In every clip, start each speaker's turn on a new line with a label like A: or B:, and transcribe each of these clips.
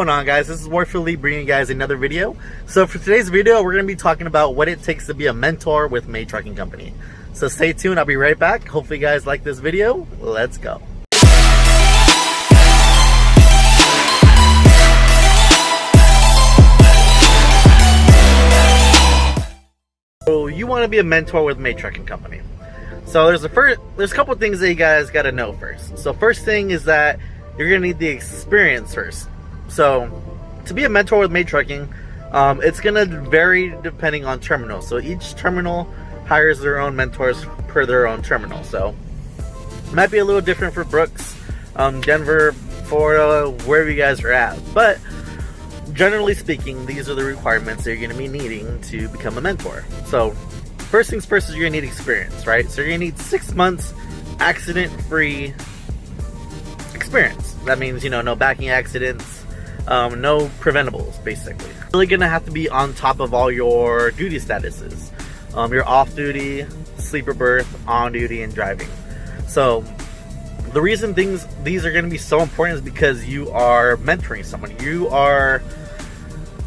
A: What's going on, guys? This is Warfield Lee bringing you guys another video. So for today's video, we're going to be talking about what it takes to be a mentor with May Trucking Company. So stay tuned, I'll be right back. Hopefully you guys like this video. Let's go. So you want to be a mentor with May Trucking Company. So there's a couple things that you guys got to know first. So first thing is that you're going to need the experience first. So to be a mentor with May Trucking, it's going to vary depending on terminal. So each terminal hires their own mentors per their own terminal. So it might be a little different for Brooks, Denver, Florida, wherever you guys are at. But generally speaking, these are the requirements that you're going to be needing to become a mentor. So first things first is you're going to need experience, right? So you're going to need 6 months accident-free experience. That means, no backing accidents, no preventables, basically. You're really gonna have to be on top of all your duty statuses. Your off duty, sleeper berth, on duty, and driving. So the reason these are gonna be so important is because you are mentoring someone.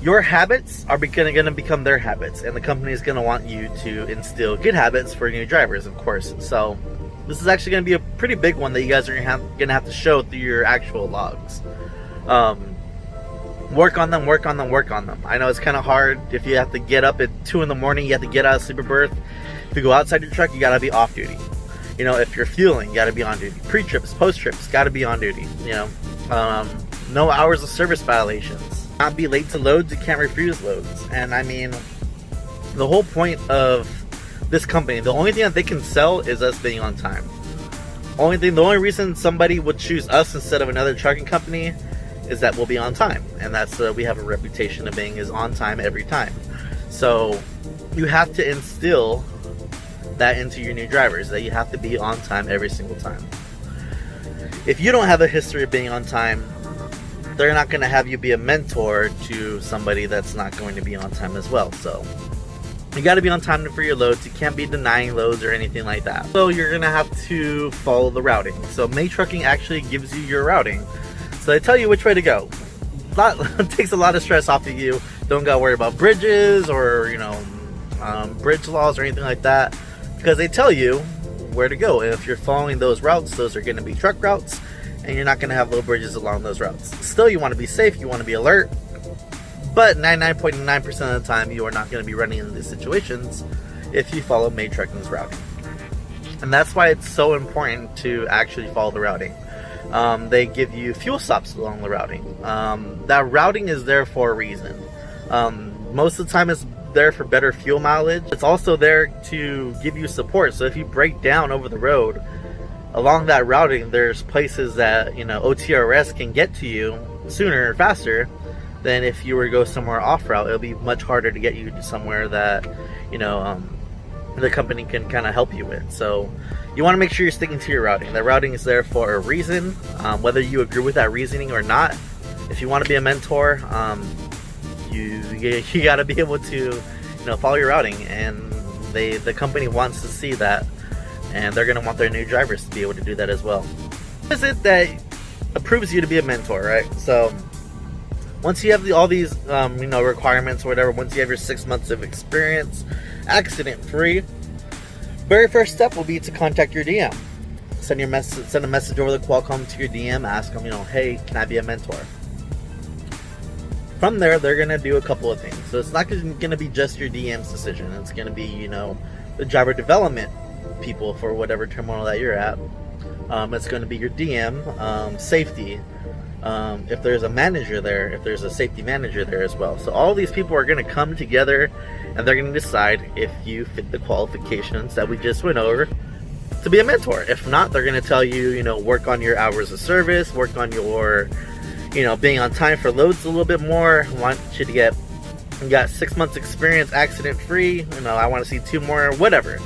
A: Your habits are gonna become their habits, and the company is gonna want you to instill good habits for new drivers, of course. So this is actually gonna be a pretty big one that you guys are gonna have to show through your actual logs. Work on them. I know it's kind of hard if you have to get up at 2 in the morning, you have to get out of sleeper berth. If you go outside your truck, you gotta be off duty. If you're fueling, you gotta be on duty. Pre-trips, post-trips, gotta be on duty. No hours of service violations. Not be late to loads, you can't refuse loads. And I mean, the whole point of this company, the only thing that they can sell is us being on time. The only reason somebody would choose us instead of another trucking company is that we'll be on time, and that's we have a reputation of being on time every time. So you have to instill that into your new drivers, that you have to be on time every single time. If you don't have a history of being on time, they're not going to have you be a mentor to somebody that's not going to be on time as well. So you got to be on time for your loads. You can't be denying loads or anything like that. So you're going to have to follow the routing. So May Trucking actually gives you your routing. So they tell you which way to go. It takes a lot of stress off of you. Don't gotta worry about bridges or bridge laws or anything like that, because they tell you where to go. And if you're following those routes, those are going to be truck routes, and you're not going to have low bridges along those routes. Still, you want to be safe, you want to be alert, but 99.9% of the time you are not going to be running into these situations if you follow May Trucking's routing. And that's why it's so important to actually follow the routing. They give you fuel stops along the routing. That routing is there for a reason. Most of the time it's there for better fuel mileage. It's also there to give you support. So if you break down over the road along that routing, there's places that OTRS can get to you sooner or faster than if you were to go somewhere off route. It'll be much harder to get you to somewhere that the company can kind of help you with. So you want to make sure you're sticking to your routing. That routing is there for a reason, whether you agree with that reasoning or not. If you want to be a mentor, you got to be able to follow your routing, and the company wants to see that, and they're going to want their new drivers to be able to do that as well. What is it that approves you to be a mentor, right? So once you have all these requirements or whatever, once you have your 6 months of experience, accident free, very first step will be to contact your DM. Send a message over the Qualcomm to your DM, ask them, hey, can I be a mentor? From there, they're going to do a couple of things. So it's not going to be just your DM's decision. It's going to be, the driver development people for whatever terminal that you're at. It's going to be your DM, safety, if there's a manager there, if there's a safety manager there as well. So all these people are going to come together, and they're going to decide if you fit the qualifications that we just went over to be a mentor. If not, they're going to tell you, work on your hours of service, work on your, being on time for loads a little bit more. I want you to you got 6 months experience, accident free, I want to see 2 more, whatever.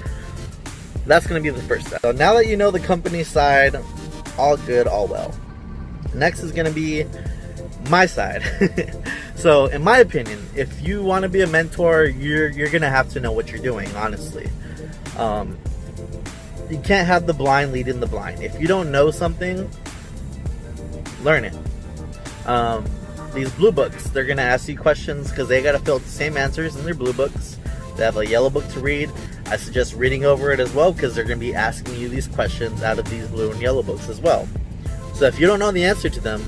A: That's going to be the first step. So now that you know the company side, all good, all well. Next is going to be my side. So in my opinion, if you want to be a mentor, you're going to have to know what you're doing, honestly. You can't have the blind lead in the blind. If you don't know something, learn it. these blue books. They're going to ask you questions because they got to fill out the same answers in their blue books. They have a yellow book to read. I suggest reading over it as well because they're going to be asking you these questions out of these blue and yellow books as well. So if you don't know the answer to them,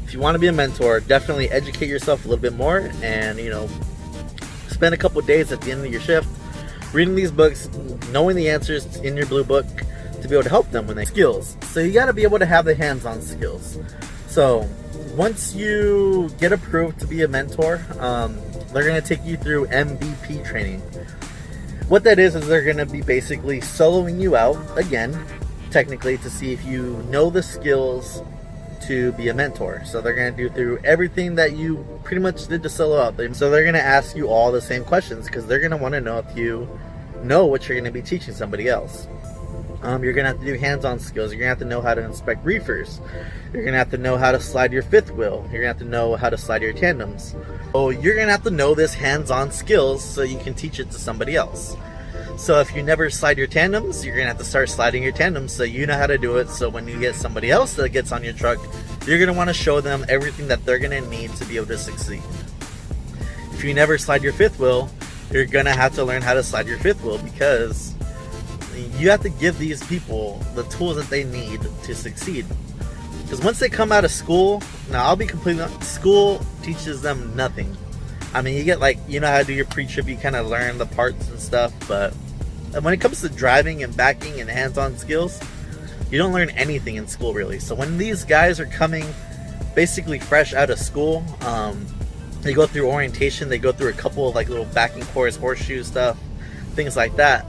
A: if you want to be a mentor, definitely educate yourself a little bit more and, spend a couple days at the end of your shift reading these books, knowing the answers in your blue book to be able to help them when they skills. So you got to be able to have the hands-on skills. So once you get approved to be a mentor, they're going to take you through MVP training. What that is they're going to be basically soloing you out again, technically, to see if you know the skills to be a mentor. So they're going to do through everything that you pretty much did to solo out. So they're going to ask you all the same questions because they're going to want to know if you know what you're going to be teaching somebody else. You're going to have to do hands-on skills. You're going to have to know how to inspect reefers. You're going to have to know how to slide your fifth wheel. You're going to have to know how to slide your tandems. So you're going to have to know this hands-on skills so you can teach it to somebody else. So if you never slide your tandems, you're going to have to start sliding your tandems so you know how to do it. So when you get somebody else that gets on your truck, you're going to want to show them everything that they're going to need to be able to succeed. If you never slide your fifth wheel, you're going to have to learn how to slide your fifth wheel because you have to give these people the tools that they need to succeed. Because once they come out of school, now I'll be completely honest, school teaches them nothing. I mean, you get how to do your pre-trip, you kind of learn the parts and stuff, but when it comes to driving and backing and hands-on skills, you don't learn anything in school really. So when these guys are coming basically fresh out of school, they go through orientation, they go through a couple of little backing course, horseshoe stuff, things like that.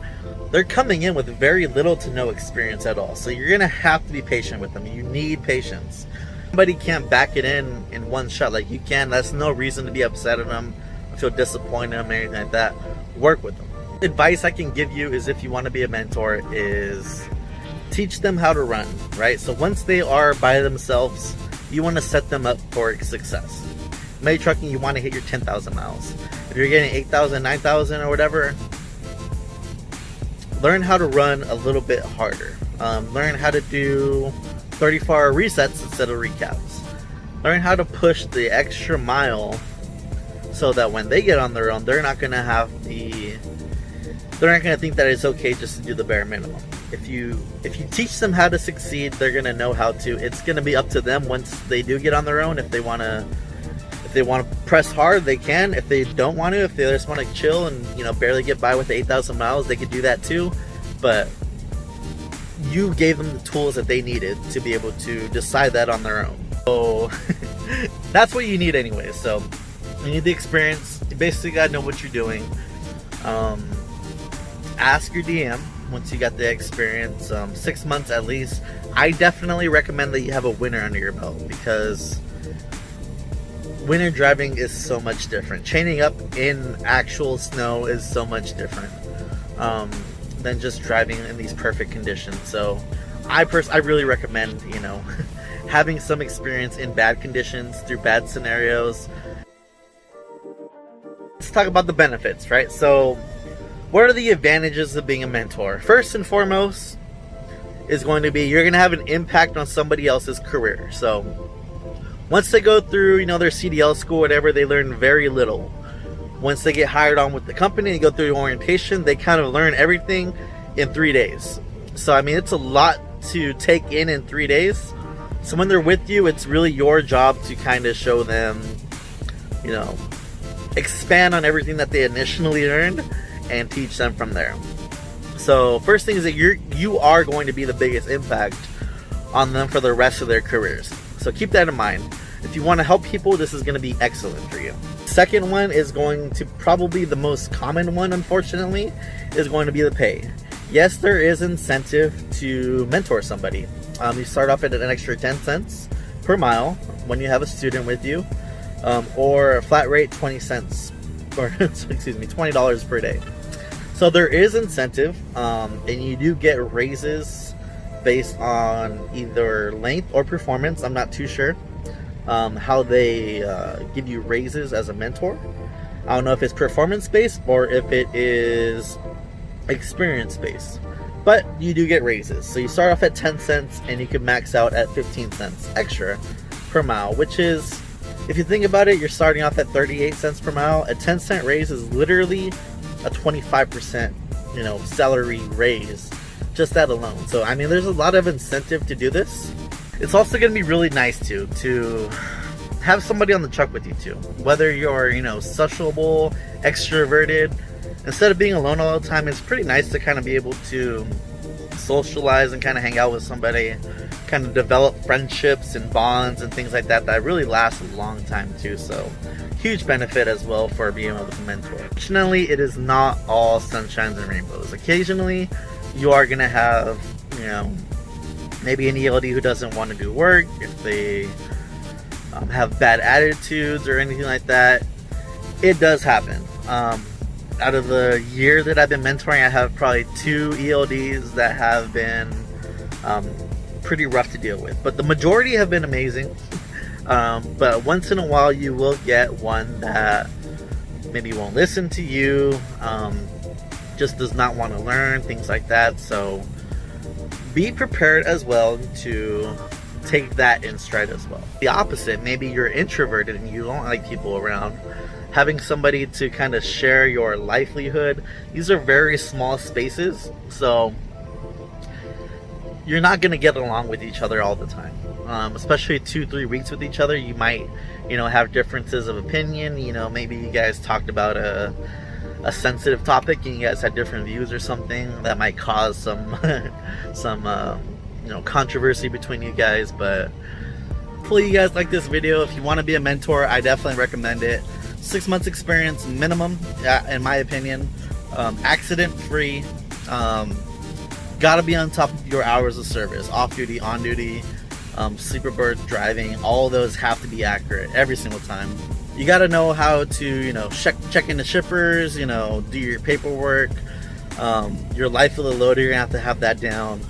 A: They're coming in with very little to no experience at all. So you're going to have to be patient with them. You need patience. Somebody can't back it in one shot like you can. That's no reason to be upset at them, feel disappointed in them, or anything like that. Work with them. Advice I can give you is, if you want to be a mentor, is teach them how to run, right? So once they are by themselves, you want to set them up for success. Maybe trucking, you want to hit your 10,000 miles. If you're getting 8,000, 9,000 or whatever, learn how to run a little bit harder. Learn how to do 34-hour resets instead of recaps. Learn how to push the extra mile so that when they get on their own, they're not going to think that it's okay just to do the bare minimum. If you teach them how to succeed, they're going to know how to. It's going to be up to them once they do get on their own. If they want to press hard, they can. If they don't want to, if they just want to chill and barely get by with the 8,000 miles, they could do that too. But you gave them the tools that they needed to be able to decide that on their own. So that's what you need anyway. So you need the experience. You basically got to know what you're doing. Ask your DM once you got the experience. 6 months at least. I definitely recommend that you have a winter under your belt, because winter driving is so much different. Chaining up in actual snow is so much different than just driving in these perfect conditions. So I really recommend having some experience in bad conditions, through bad scenarios. Let's talk about the benefits, right? So what are the advantages of being a mentor? First and foremost is going to be, you're going to have an impact on somebody else's career. So once they go through, their CDL school, whatever, they learn very little. Once they get hired on with the company, they go through orientation, they kind of learn everything in 3 days. So, I mean, it's a lot to take in 3 days. So when they're with you, it's really your job to kind of show them, expand on everything that they initially learned and teach them from there. So first thing is that you are going to be the biggest impact on them for the rest of their careers. So keep that in mind. If you want to help people, this is going to be excellent for you. Second one is going to probably the most common one, unfortunately, is going to be the pay. Yes, there is incentive to mentor somebody. You start off at an extra 10 cents per mile when you have a student with you, or a flat rate 20 cents, or excuse me, $20 per day. So there is incentive, and you do get raises based on either length or performance. I'm not too sure how they give you raises as a mentor. I don't know if it's performance based or if it is experience based, but you do get raises. So you start off at 10 cents and you can max out at 15 cents extra per mile, which is If you think about it, you're starting off at 38 cents per mile. A 10-cent raise is literally a 25%, salary raise, just that alone. So I mean, there's a lot of incentive to do this. It's also going to be really nice to have somebody on the truck with you too. Whether you're, sociable, extroverted, instead of being alone all the time, it's pretty nice to kind of be able to socialize and kind of hang out with somebody, kind of develop friendships and bonds and things like that really last a long time too. So huge benefit as well for being able to mentor. Fortunately, it is not all sunshines and rainbows. Occasionally you are going to have maybe an ELD who doesn't want to do work, if they have bad attitudes or anything like that. It does happen. Out of the year that I've been mentoring, I have probably 2 ELDs that have been pretty rough to deal with, but the majority have been amazing. But once in a while you will get one that maybe won't listen to you, just does not want to learn, things like that. So be prepared as well to take that in stride as well. The opposite, maybe you're introverted and you don't like people around. Having somebody to kind of share your livelihood, these are very small spaces, so you're not going to get along with each other all the time. Especially 2-3 weeks with each other, you might have differences of opinion. Maybe you guys talked about a sensitive topic and you guys had different views or something that might cause some controversy between you guys. But hopefully you guys like this video. If you want to be a mentor, I definitely recommend it. 6 months experience minimum, in my opinion. Accident free. Gotta be on top of your hours of service, off duty, on duty, sleeper berth, driving. All of those have to be accurate every single time. You gotta know how to check in the shippers, do your paperwork, your life of the loader. You're gonna have that down.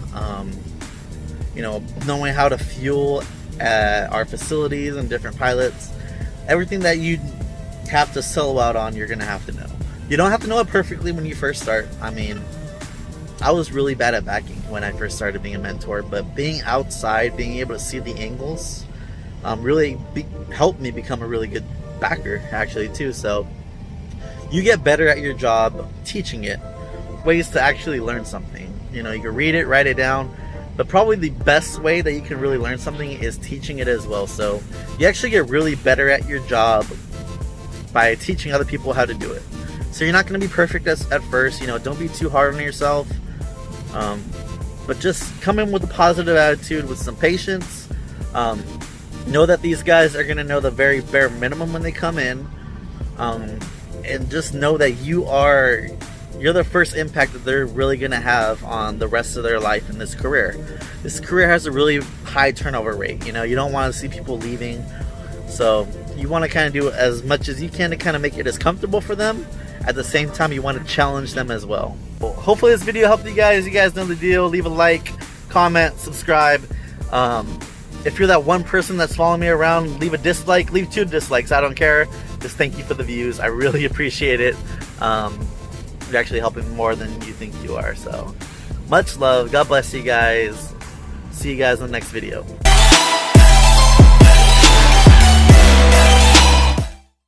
A: Knowing how to fuel at our facilities and different pilots. Everything that you have to solo out on, you're gonna have to know. You don't have to know it perfectly when you first start. I mean, I was really bad at backing when I first started being a mentor, but being outside, being able to see the angles, really helped me become a really good backer actually too. So you get better at your job teaching it, ways to actually learn something. You can read it, write it down, but probably the best way that you can really learn something is teaching it as well. So you actually get really better at your job by teaching other people how to do it. So you're not going to be perfect at first. Don't be too hard on yourself. But just come in with a positive attitude, with some patience. Know that these guys are going to know the very bare minimum when they come in. And just know that you're the first impact that they're really going to have on the rest of their life in this career. This career has a really high turnover rate. You don't want to see people leaving. So you want to kind of do as much as you can to kind of make it as comfortable for them. At the same time, you want to challenge them as well. Hopefully this video helped you guys. You guys know the deal. Leave a like, comment, subscribe. If you're that one person that's following me around, leave a dislike, leave 2 dislikes. I don't care. Just thank you for the views. I really appreciate it. You're actually helping more than you think you are. So much love. God bless you guys. See you guys in the next video.